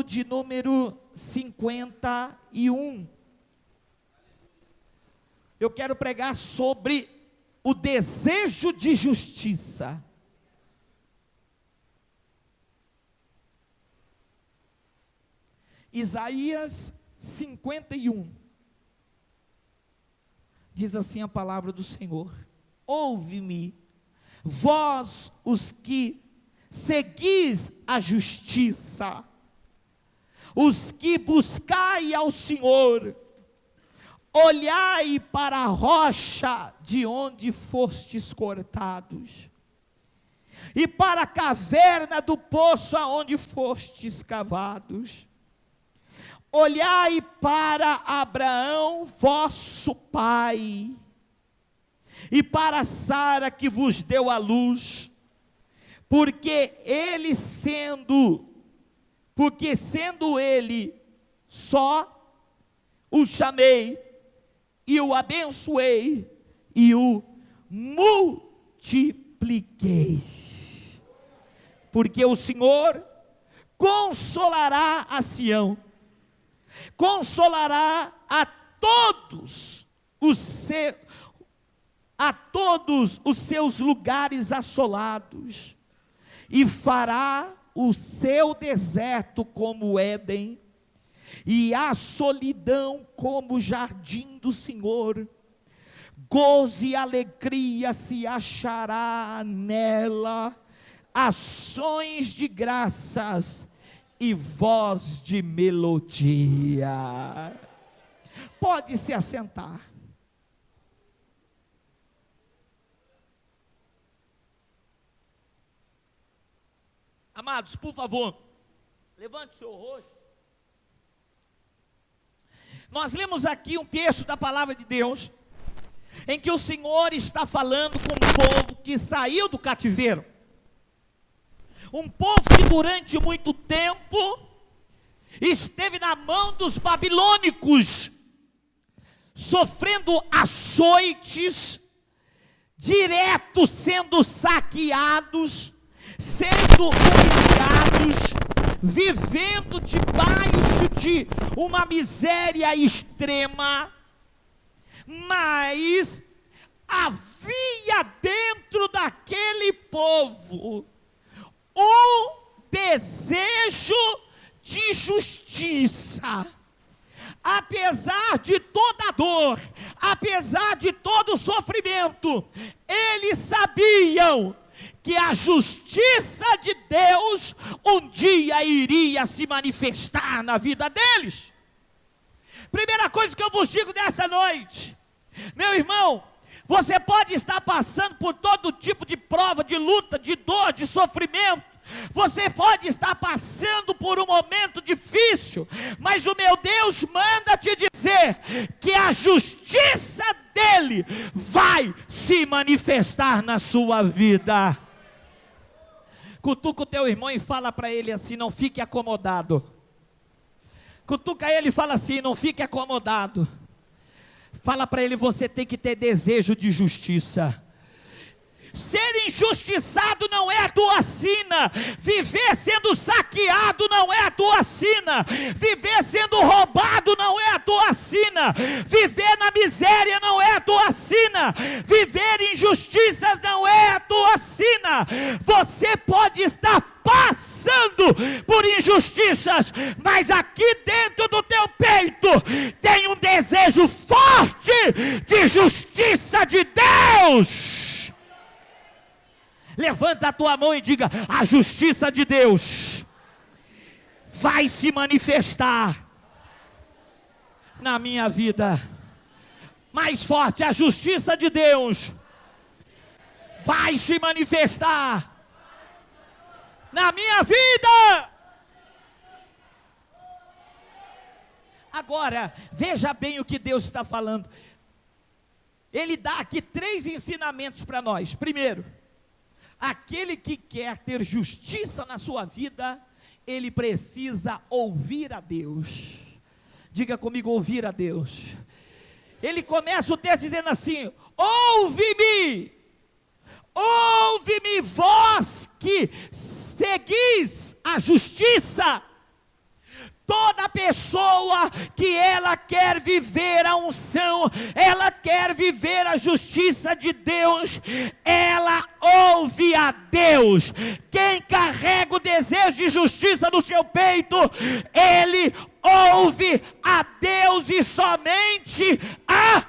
de número 51. Eu quero pregar sobre o desejo de justiça. Isaías 51. Diz assim a palavra do Senhor: ouve-me, vós os que seguis a justiça, os que buscai ao Senhor, olhai para a rocha de onde fostes cortados, e para a caverna do poço aonde fostes cavados. Olhai para Abraão, vosso pai, e para Sara que vos deu a luz, porque sendo ele só, o chamei, e o abençoei, e o multipliquei. Porque o Senhor consolará a Sião, consolará a todos os seus lugares assolados, e fará o seu deserto como Éden, e a solidão como o jardim do Senhor. Gozo e alegria se achará nela, ações de graças e voz de melodia. Pode se assentar. Amados, por favor, levante o seu rosto. Nós lemos aqui um texto da palavra de Deus, em que o Senhor está falando com um povo que saiu do cativeiro. Um povo que durante muito tempo esteve na mão dos babilônicos, sofrendo açoites, direto sendo saqueados, sendo humilhados, vivendo debaixo de uma miséria extrema. Mas havia dentro daquele povo um desejo de justiça. Apesar de toda a dor, apesar de todo o sofrimento, eles sabiam que a justiça de Deus um dia iria se manifestar na vida deles. Primeira coisa que eu vos digo nessa noite, meu irmão, você pode estar passando por todo tipo de prova, de luta, de dor, de sofrimento. Você pode estar passando por um momento difícil, mas o meu Deus manda te dizer que a justiça dele vai se manifestar na sua vida. Cutuca o teu irmão e fala para ele assim: não fique acomodado. Cutuca ele e fala assim: não fique acomodado. Fala para ele: você tem que ter desejo de justiça. Ser injustiçado não é a tua sina. Viver sendo saqueado não é a tua sina. Viver sendo roubado não é a tua sina. Viver na miséria não é a tua sina. Viver injustiças não é a tua sina. Você pode estar passando por injustiças, mas aqui dentro do teu peito tem um desejo forte de justiça de Deus. Levanta a tua mão e diga: a justiça de Deus vai se manifestar na minha vida. Mais forte: a justiça de Deus vai se manifestar na minha vida. Agora, veja bem o que Deus está falando. Ele dá aqui 3 ensinamentos para nós. Primeiro, aquele que quer ter justiça na sua vida, ele precisa ouvir a Deus. Diga comigo: ouvir a Deus. Ele começa o texto dizendo assim: ouve-me, ouve-me vós que seguis a justiça. pessoa que ela quer viver a unção, ela quer viver a justiça de Deus, ela ouve a Deus. Quem carrega o desejo de justiça no seu peito, ele ouve a Deus e somente a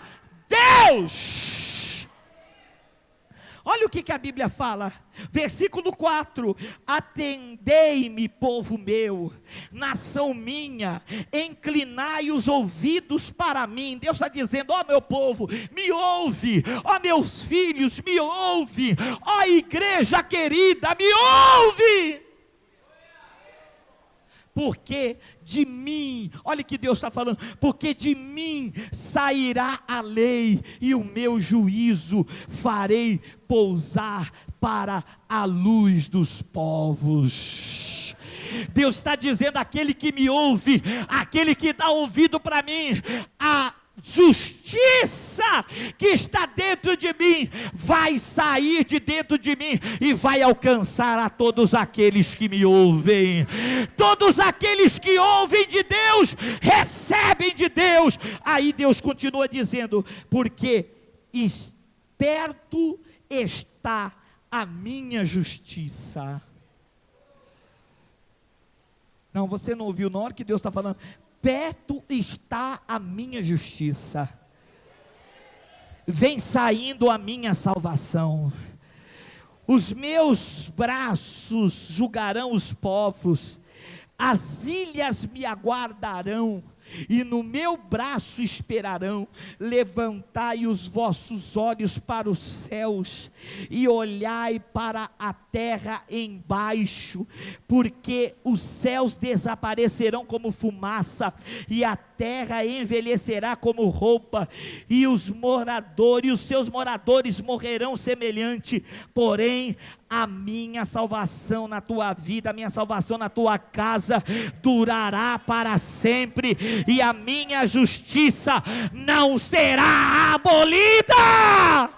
Deus. Olha o que a Bíblia fala, versículo 4: atendei-me, povo meu, nação minha, inclinai os ouvidos para mim. Deus está dizendo: ó meu povo, me ouve, ó meus filhos, me ouve, ó igreja querida, me ouve. Porque de mim, olha que Deus está falando, porque de mim sairá a lei e o meu juízo farei pousar para a luz dos povos. Deus está dizendo: aquele que me ouve, aquele que dá ouvido para mim, a justiça que está dentro de mim vai sair de dentro de mim e vai alcançar a todos aqueles que me ouvem. Todos aqueles que ouvem de Deus recebem de Deus. Aí Deus continua dizendo: porque perto está a minha justiça. Não, você não ouviu na hora que Deus está falando: perto está a minha justiça, vem saindo a minha salvação, os meus braços julgarão os povos, as ilhas me aguardarão, e no meu braço esperarão. Levantai os vossos olhos para os céus, e olhai para a terra embaixo, porque os céus desaparecerão como fumaça, e a terra envelhecerá como roupa, e os seus moradores morrerão semelhante. Porém, a minha salvação na tua vida, a minha salvação na tua casa durará para sempre, e a minha justiça não será abolida.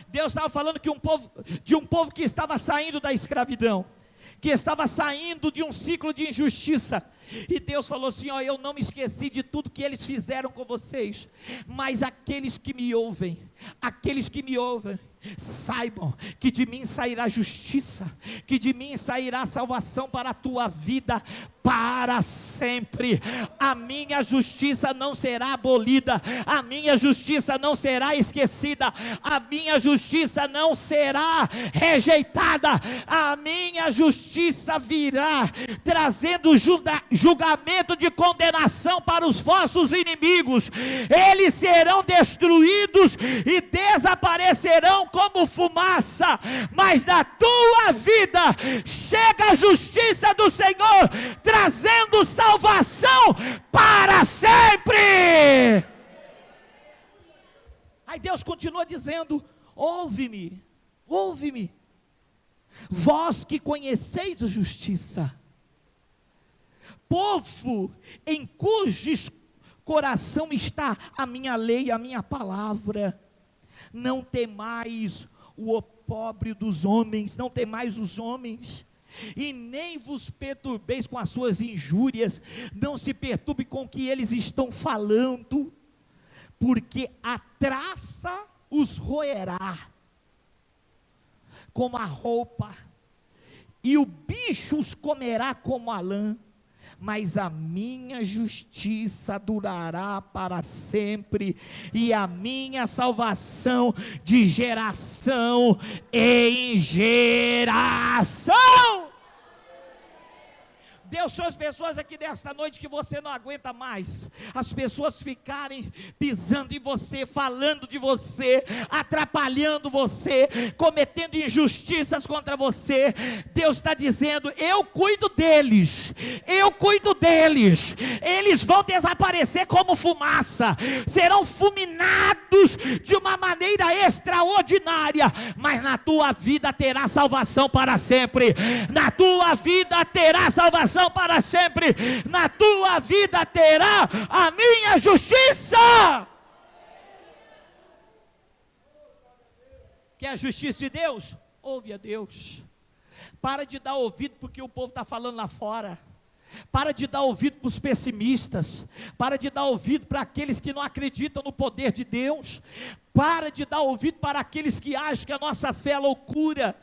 Deus estava falando de um povo que estava saindo da escravidão, que estava saindo de um ciclo de injustiça, e Deus falou assim: ó, eu não me esqueci de tudo que eles fizeram com vocês, mas aqueles que me ouvem, saibam que de mim sairá justiça, que de mim sairá salvação para a tua vida para sempre. A minha justiça não será abolida, a minha justiça não será esquecida, a minha justiça não será rejeitada, a minha justiça virá trazendo julgamento de condenação para os vossos inimigos. Eles serão destruídos e desaparecerão como fumaça, mas na tua vida chega a justiça do Senhor, trazendo salvação para sempre. Aí Deus continua dizendo: ouve-me, ouve-me, vós que conheceis a justiça, povo em cujos coração está a minha lei, a minha palavra. Não temais o opróbrio dos homens, não temais os homens, e nem vos perturbeis com as suas injúrias. Não se perturbe com o que eles estão falando, porque a traça os roerá como a roupa, e o bicho os comerá como a lã, mas a minha justiça durará para sempre, e a minha salvação de geração em geração. Deus trouxe pessoas aqui desta noite que você não aguenta mais, as pessoas ficarem pisando em você, falando de você, atrapalhando você, cometendo injustiças contra você. Deus está dizendo: eu cuido deles, eles vão desaparecer como fumaça, serão fulminados de uma maneira extraordinária, mas na tua vida terá salvação para sempre, na tua vida terá salvação para sempre, na tua vida terá a minha justiça. Quer a justiça de Deus? Ouve a Deus. Para de dar ouvido porque o povo está falando lá fora. Para de dar ouvido para os pessimistas. Para de dar ouvido para aqueles que não acreditam no poder de Deus. Para de dar ouvido para aqueles que acham que a nossa fé é loucura.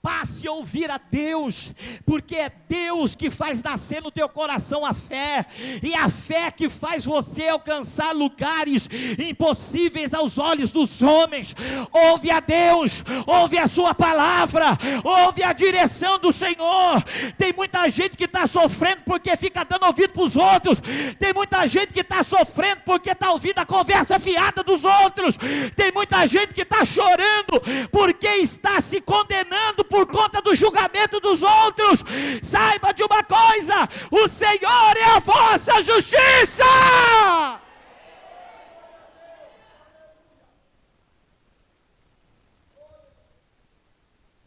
Passe a ouvir a Deus, porque é Deus que faz nascer no teu coração a fé, e a fé que faz você alcançar lugares impossíveis aos olhos dos homens. Ouve a Deus, ouve a sua palavra, ouve a direção do Senhor. Tem muita gente que está sofrendo porque fica dando ouvido para os outros. Tem muita gente que está sofrendo porque está ouvindo a conversa fiada dos outros. Tem muita gente que está chorando porque está se condenando por conta do julgamento dos outros. Saiba de uma coisa: o Senhor é a vossa justiça.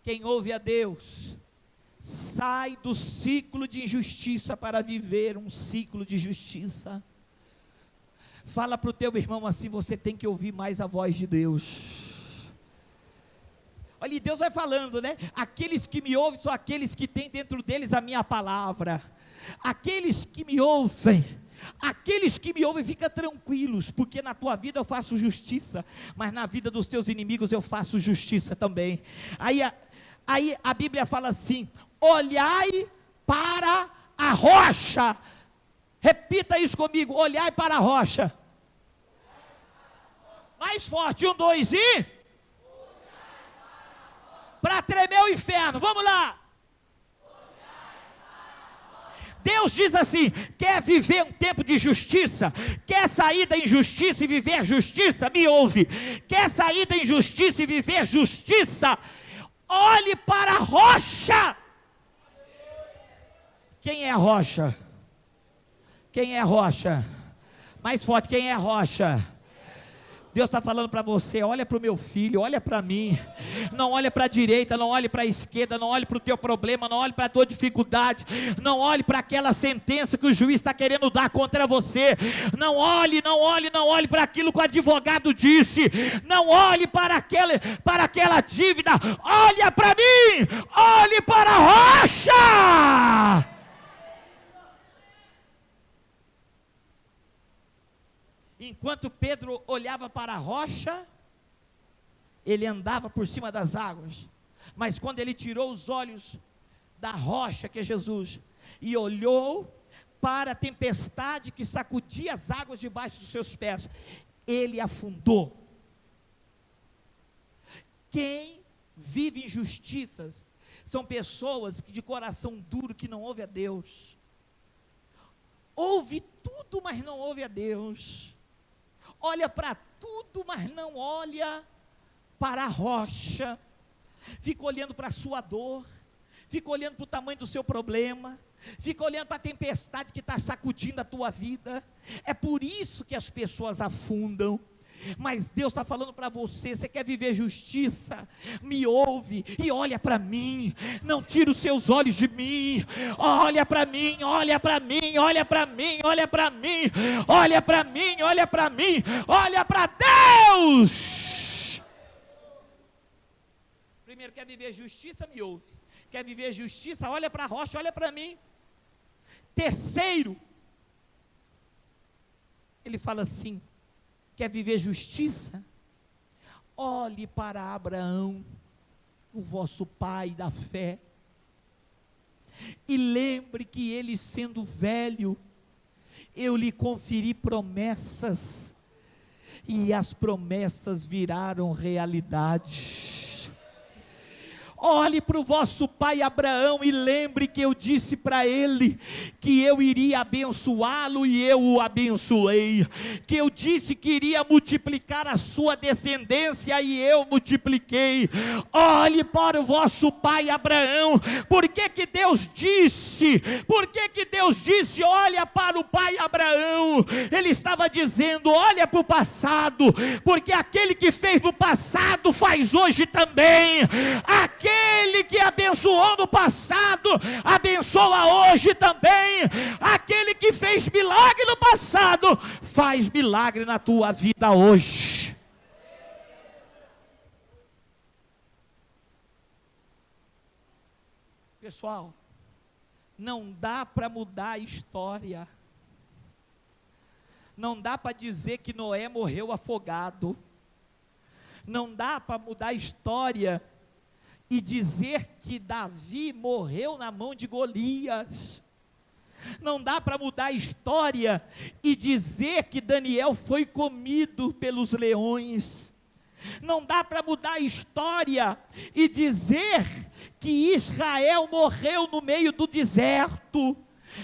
Quem ouve a Deus sai do ciclo de injustiça para viver um ciclo de justiça. Fala para o teu irmão assim: você tem que ouvir mais a voz de Deus. Olha, Deus vai falando, né? Aqueles que me ouvem são aqueles que têm dentro deles a minha palavra. Aqueles que me ouvem fica tranquilos, porque na tua vida eu faço justiça, mas na vida dos teus inimigos eu faço justiça também. Aí a Bíblia fala assim: olhai para a rocha. Repita isso comigo: olhai para a rocha. Mais forte, 1, 2 e... para tremer o inferno, vamos lá. Deus diz assim: quer viver um tempo de justiça? Quer sair da injustiça e viver justiça? Me ouve. Quer sair da injustiça e viver justiça? Olhe para a rocha. Quem é a rocha? Quem é a rocha? Mais forte, quem é a rocha? Deus está falando para você: olha para o meu filho, olha para mim. Não olhe para a direita, não olhe para a esquerda, não olhe para o teu problema, não olhe para a tua dificuldade, não olhe para aquela sentença que o juiz está querendo dar contra você. Não olhe para aquilo que o advogado disse. Não olhe para aquela dívida. Olha para mim, olhe para a rocha. Enquanto Pedro olhava para a rocha, ele andava por cima das águas. Mas quando ele tirou os olhos da rocha, que é Jesus, e olhou para a tempestade que sacudia as águas debaixo dos seus pés, ele afundou. Quem vive injustiças são pessoas que de coração duro, que não ouve a Deus. Ouve tudo, mas não ouve a Deus. Olha para tudo, mas não olha para a rocha. Fica olhando para a sua dor, fica olhando para o tamanho do seu problema, fica olhando para a tempestade que está sacudindo a tua vida. É por isso que as pessoas afundam. Mas Deus está falando para você: você quer viver justiça? Me ouve e olha para mim. Não tira os seus olhos de mim. Olha para mim, olha para mim, olha para mim, olha para mim, olha para mim, olha para mim, olha para Deus. Primeiro, quer viver justiça? Me ouve. Quer viver justiça? Olha para a rocha, olha para mim. Terceiro, ele fala assim: quer viver justiça? Olhe para Abraão, o vosso pai da fé, e lembre que ele, sendo velho, eu lhe conferi promessas, e as promessas viraram realidade. Olhe para o vosso pai Abraão e lembre que eu disse para ele que eu iria abençoá-lo e eu o abençoei, que eu disse que iria multiplicar a sua descendência e eu multipliquei. Olhe para o vosso pai Abraão. Por que que Deus disse? Por que que Deus disse: olha para o pai Abraão? Ele estava dizendo: olha para o passado, porque aquele que fez no passado faz hoje também. Aquele que abençoou no passado, abençoa hoje também. Aquele que fez milagre no passado, faz milagre na tua vida hoje. Pessoal, Não dá para mudar a história. Não dá para dizer que Noé morreu afogado. Não dá para mudar a história e dizer que Davi morreu na mão de Golias. Não dá para mudar a história e dizer que Daniel foi comido pelos leões. Não dá para mudar a história e dizer que Israel morreu no meio do deserto.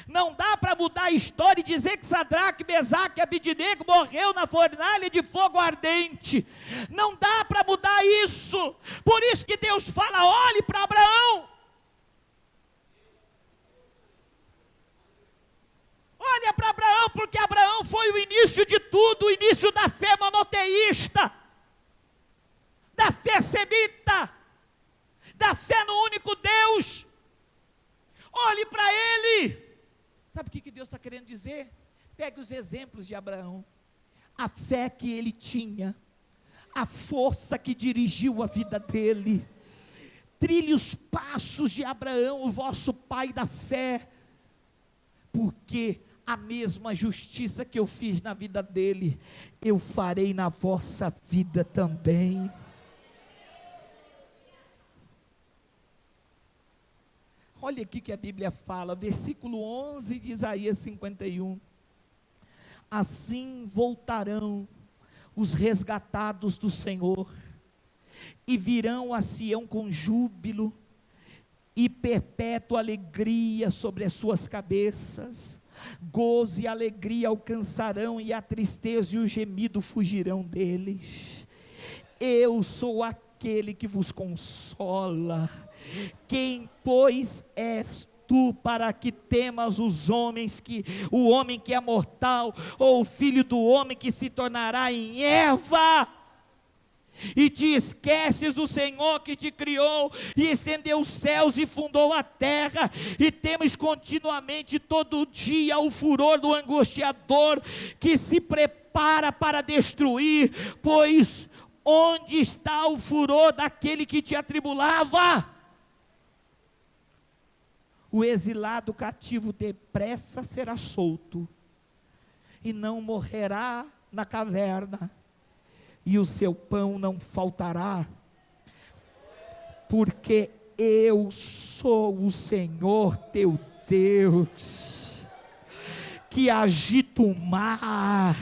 Não dá para mudar a história e dizer que Sadraque, Mesaque e Abidnego morreu na fornalha de fogo ardente. Não dá para mudar isso. Por isso que Deus fala: olhe para Abraão. Olha para Abraão, porque Abraão foi o início de tudo, o início da fé monoteísta, da fé semita, da fé no único Deus. Olhe para ele. Sabe o que Deus está querendo dizer? Pegue os exemplos de Abraão, a fé que ele tinha, a força que dirigiu a vida dele. Trilhe os passos de Abraão, o vosso pai da fé, porque a mesma justiça que eu fiz na vida dele, eu farei na vossa vida também. Olha aqui que a Bíblia fala, versículo 11 de Isaías 51. Assim voltarão os resgatados do Senhor, e virão a Sião com júbilo, e perpétua alegria sobre as suas cabeças. Gozo e alegria alcançarão, e a tristeza e o gemido fugirão deles. Eu sou aquele que vos consola. Quem, pois, és tu para que temas o homem que é mortal, ou o filho do homem que se tornará em erva? E te esqueces do Senhor que te criou, e estendeu os céus e fundou a terra, e temes continuamente todo dia o furor do angustiador, que se prepara para destruir, pois onde está o furor daquele que te atribulava? O exilado cativo depressa será solto, e não morrerá na caverna, e o seu pão não faltará, porque eu sou o Senhor teu Deus, que agita o mar,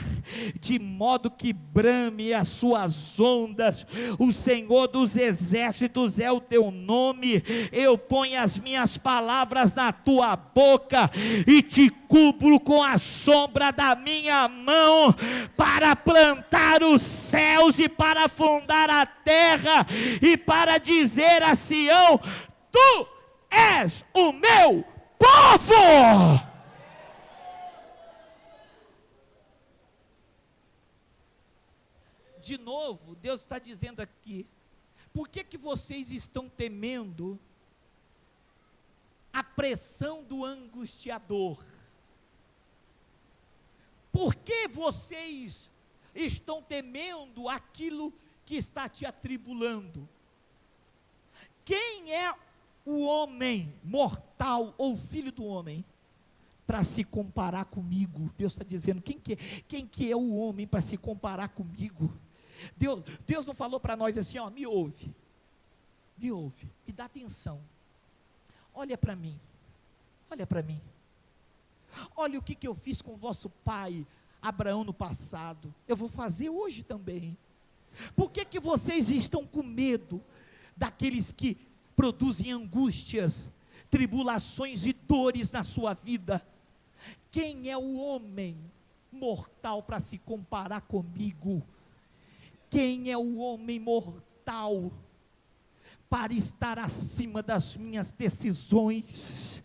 de modo que brame as suas ondas. O Senhor dos exércitos é o teu nome. Eu ponho as minhas palavras na tua boca, e te cubro com a sombra da minha mão, para plantar os céus, e para fundar a terra, e para dizer a Sião: tu és o meu povo. De novo, Deus está dizendo aqui: por que vocês estão temendo a pressão do angustiador? Por que vocês estão temendo aquilo que está te atribulando? Quem é o homem mortal, ou filho do homem, para se comparar comigo? Deus está dizendo: quem que é o homem para se comparar comigo? Deus não falou para nós assim: ó, me ouve, me dá atenção, olha para mim, olha o que eu fiz com o vosso pai Abraão no passado, eu vou fazer hoje também. Por que vocês estão com medo daqueles que produzem angústias, tribulações e dores na sua vida? Quem é o homem mortal para se comparar comigo? Quem é o homem mortal para estar acima das minhas decisões?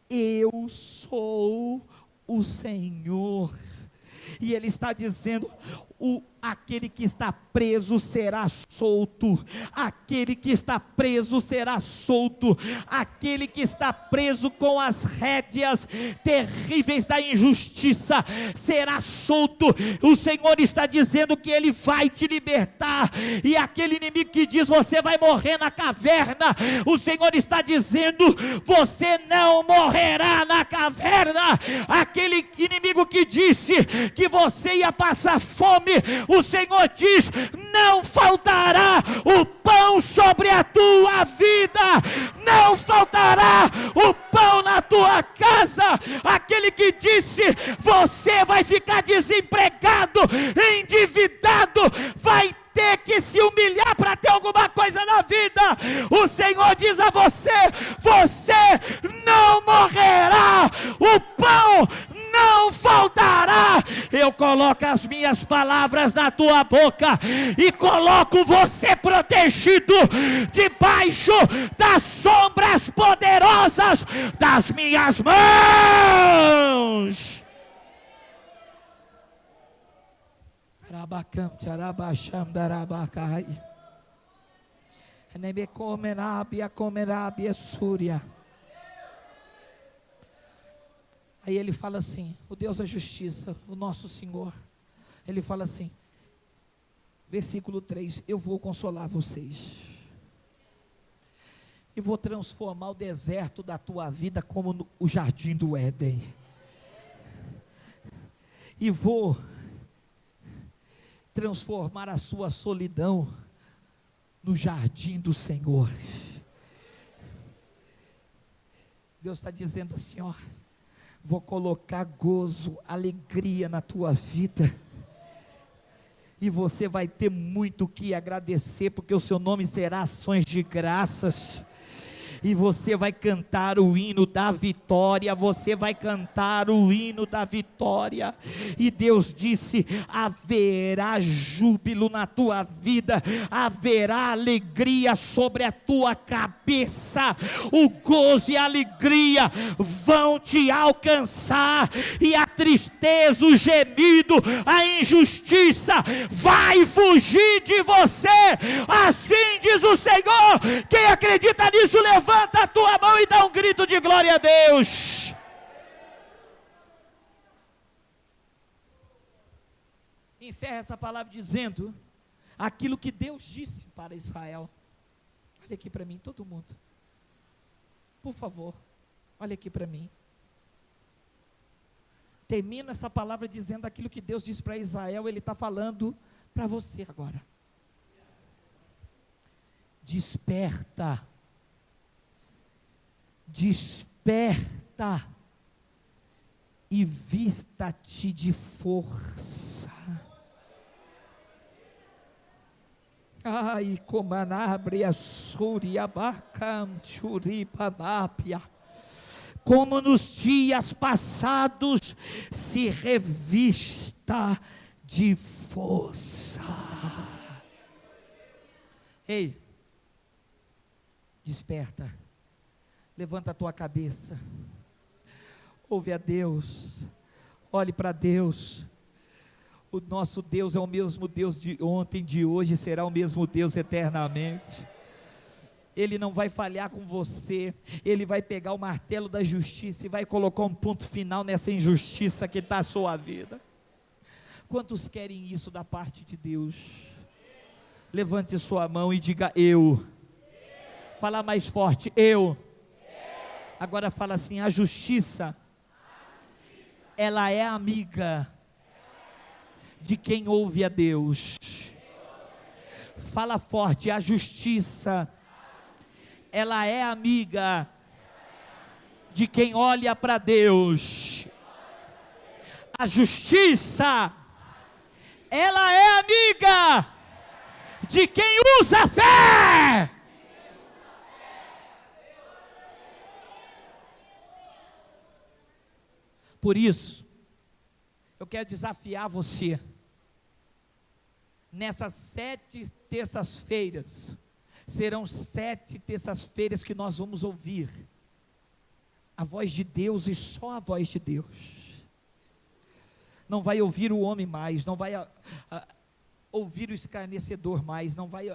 Eu sou o Senhor. E Ele está dizendo: Aquele que está preso será solto, aquele que está preso será solto, aquele que está preso com as rédeas terríveis da injustiça será solto. O Senhor está dizendo que Ele vai te libertar, e aquele inimigo que diz você vai morrer na caverna, o Senhor está dizendo você não morrerá na caverna. Aquele inimigo que disse que você ia passar fome, o Senhor diz: não faltará o pão sobre a tua vida, não faltará o pão na tua casa. Aquele que disse você vai ficar desempregado, endividado, vai ter que se humilhar para ter alguma coisa na vida, o Senhor diz a você: você não morrerá, o pão não faltará. Eu coloco as minhas palavras na tua boca e coloco você protegido debaixo das sombras poderosas das minhas mãos. Aí ele fala assim, o Deus da justiça, o nosso Senhor, ele fala assim, versículo 3, eu vou consolar vocês, e vou transformar o deserto da tua vida como o jardim do Éden, e vou transformar a sua solidão no jardim do Senhor. Deus está dizendo assim, ó, vou colocar gozo, alegria na tua vida, e você vai ter muito o que agradecer, porque o seu nome será ações de graças, e você vai cantar o hino da vitória, você vai cantar o hino da vitória, e Deus disse, haverá júbilo na tua vida, haverá alegria sobre a tua cabeça, o gozo e a alegria vão te alcançar, e a tristeza, o gemido, a injustiça vai fugir de você, assim diz o Senhor. Quem acredita nisso, levanta a tua mão e dá um grito de glória a Deus. Encerra essa palavra dizendo aquilo que Deus disse para Israel. Olha aqui para mim, todo mundo, por favor, olha aqui para mim. Termina essa palavra dizendo aquilo que Deus disse para Israel. Ele está falando para você agora. Desperta, desperta e vista-te de força. Ai, comanabre a súria bacam churipanápia. Como nos dias passados, se revista de força. Ei, desperta, levanta a tua cabeça, ouve a Deus, olhe para Deus. O nosso Deus é o mesmo Deus de ontem, de hoje, será o mesmo Deus eternamente. Ele não vai falhar com você, Ele vai pegar o martelo da justiça e vai colocar um ponto final nessa injustiça que está a sua vida. Quantos querem isso da parte de Deus? Levante sua mão e diga eu. Fala mais forte, eu. Agora fala assim, a justiça, ela é amiga de quem ouve a Deus. Fala forte, a justiça, ela é amiga de quem olha para Deus. A justiça, ela é amiga de quem usa a fé. Por isso, eu quero desafiar você, nessas 7 terças-feiras, serão 7 terças-feiras que nós vamos ouvir a voz de Deus e só a voz de Deus. não vai ouvir o homem mais, não vai ouvir o escarnecedor mais, não vai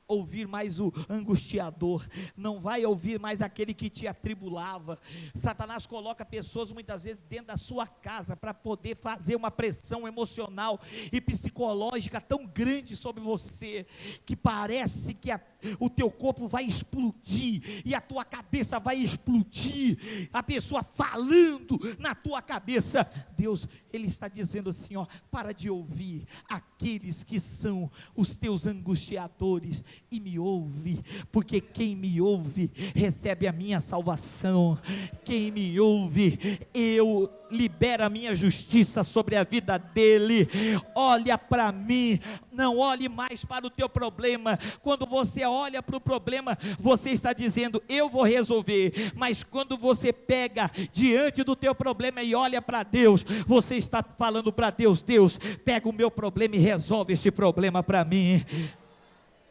ouvir mais o angustiador, não vai ouvir mais aquele que te atribulava. Satanás coloca pessoas muitas vezes dentro da sua casa para poder fazer uma pressão emocional e psicológica tão grande sobre você, que parece que o teu corpo vai explodir, e a tua cabeça vai explodir, a pessoa falando na tua cabeça. Deus, Ele está dizendo assim, ó, para de ouvir aqueles que são os teus angustiadores, e me ouve, porque quem me ouve, recebe a minha salvação. Quem me ouve, eu libero a minha justiça sobre a vida dele. Olha para mim, não olhe mais para o teu problema. Quando você olha para o problema, você está dizendo, eu vou resolver. Mas quando você pega diante do teu problema e olha para Deus, você está falando para Deus, Deus, pega o meu problema e resolve esse problema para mim.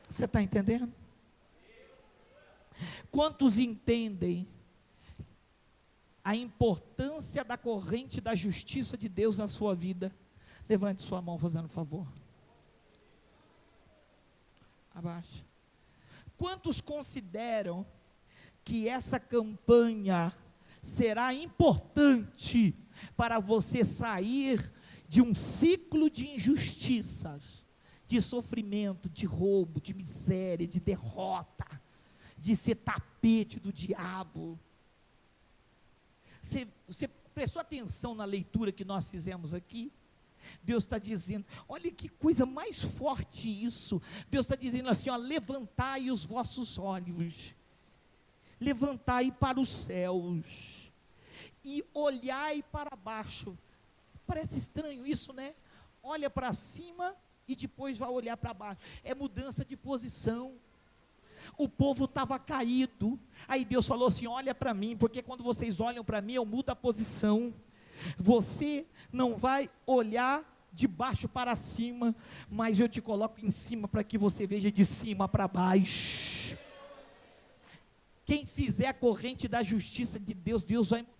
Você está entendendo? Quantos entendem a importância da corrente da justiça de Deus na sua vida? Levante sua mão fazendo favor. Abaixa. Quantos consideram que essa campanha será importante para você sair de um ciclo de injustiças, de sofrimento, de roubo, de miséria, de derrota, de ser tapete do diabo? Você prestou atenção na leitura que nós fizemos aqui? Deus está dizendo, olha que coisa mais forte isso. Deus está dizendo assim, ó, levantai os vossos olhos, levantai para os céus, e olhai para baixo. Parece estranho isso, né? Olha para cima e depois vai olhar para baixo. É mudança de posição. O povo estava caído, aí Deus falou assim, olha para mim, porque quando vocês olham para mim, eu mudo a posição. Você não vai olhar de baixo para cima, mas eu te coloco em cima, para que você veja de cima para baixo. Quem fizer a corrente da justiça de Deus, Deus vai mudar.